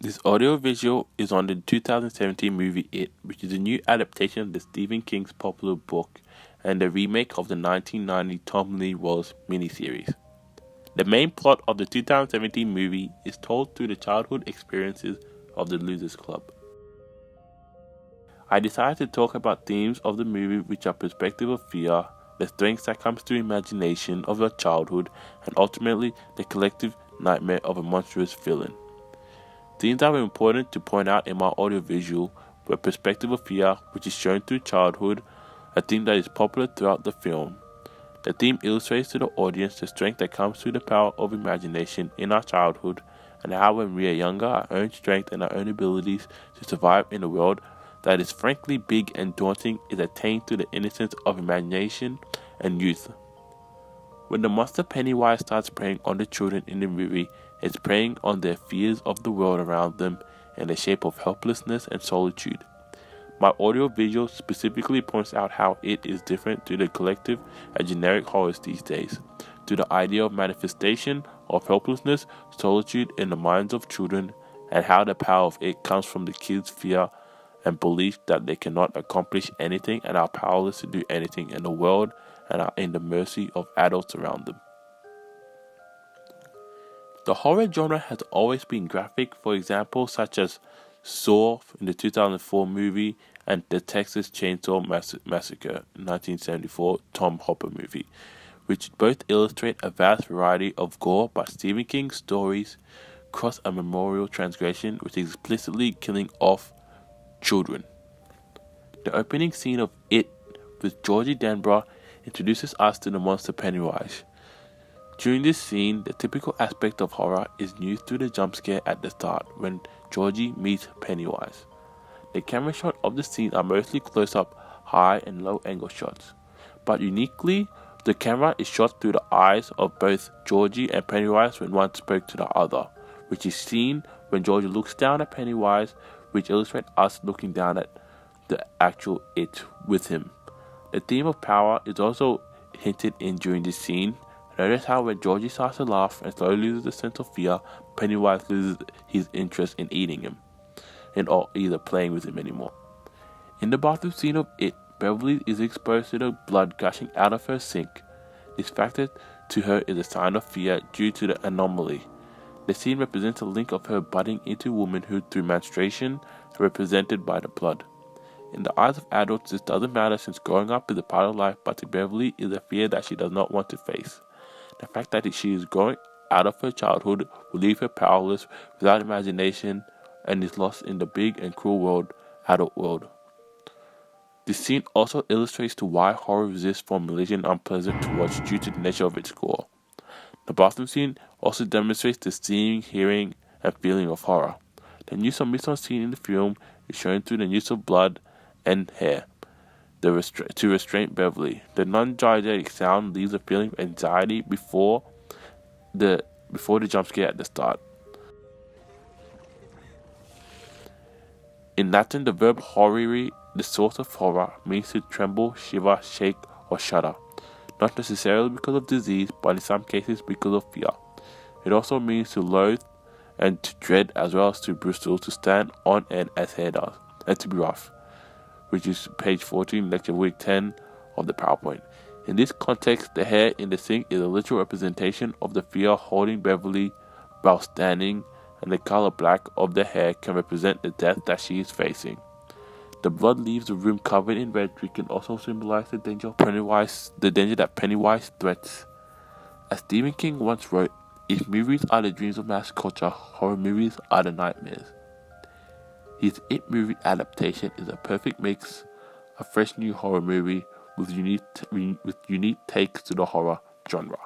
This audiovisual is on the 2017 movie It, which is a new adaptation of the Stephen King's popular book and a remake of the 1990 Tom Lee Wallace miniseries. The main plot of the 2017 movie is told through the childhood experiences of the Losers Club. I decided to talk about themes of the movie which are perspective of fear, the strengths that comes through imagination of your childhood, and ultimately the collective nightmare of a monstrous villain. Themes that were important to point out in my audiovisual were perspective of fear, which is shown through childhood, a theme that is popular throughout the film. The theme illustrates to the audience the strength that comes through the power of imagination in our childhood, and how when we are younger, our own strength and our own abilities to survive in a world that is frankly big and daunting is attained through the innocence of imagination and youth. When the monster Pennywise starts preying on the children in the movie, it's preying on their fears of the world around them in the shape of helplessness and solitude. My audio-visual specifically points out how it is different to the collective and generic horrors these days, to the idea of manifestation of helplessness, solitude in the minds of children, and how the power of it comes from the kids' fear and belief that they cannot accomplish anything and are powerless to do anything in the world and are in the mercy of adults around them. The horror genre has always been graphic, for example, such as Saw in the 2004 movie and the Texas Chainsaw Massacre 1974 Tom Hopper movie, which both illustrate a vast variety of gore, but Stephen King's stories cross a memorial transgression which is explicitly killing off children. The opening scene of It with Georgie Denbrough introduces us to the monster Pennywise. During this scene, the typical aspect of horror is new through the jump scare at the start when Georgie meets Pennywise. The camera shots of the scene are mostly close-up, high and low angle shots, but uniquely, the camera is shot through the eyes of both Georgie and Pennywise when one spoke to the other, which is seen when Georgie looks down at Pennywise, which illustrates us looking down at the actual It with him. The theme of power is also hinted in during this scene. Notice how when Georgie starts to laugh and slowly loses the sense of fear, Pennywise loses his interest in eating him, and or either playing with him anymore. In the bathroom scene of It, Beverly is exposed to the blood gushing out of her sink. This factor to her is a sign of fear due to the anomaly. The scene represents a link of her budding into womanhood through menstruation, represented by the blood. In the eyes of adults, this doesn't matter since growing up is a part of life, but to Beverly is a fear that she does not want to face. The fact that she is growing out of her childhood will leave her powerless, without imagination, and is lost in the big and cruel adult world. This scene also illustrates to why horror resists formulation and unpleasant to watch due to the nature of its gore. The bathroom scene also demonstrates the seeing, hearing, and feeling of horror. The use of mise-en-scene in the film is shown through the use of blood and hair to restrain Beverly. The non-diegetic sound leaves a feeling of anxiety before the jump scare at the start. In Latin, the verb horrere, the source of horror, means to tremble, shiver, shake, or shudder. Not necessarily because of disease, but in some cases because of fear. It also means to loathe and to dread, as well as to bristle, to stand on end as hair does, and to be rough, which is page 14, lecture week 10 of the PowerPoint. In this context, the hair in the sink is a literal representation of the fear holding Beverly while standing, and the color black of the hair can represent the death that she is facing. The blood leaves the room covered in red, which can also symbolize the danger that Pennywise threats. As Stephen King once wrote, if movies are the dreams of mass culture, horror movies are the nightmares. His It movie adaptation is a perfect mix, a fresh new horror movie with unique takes to the horror genre.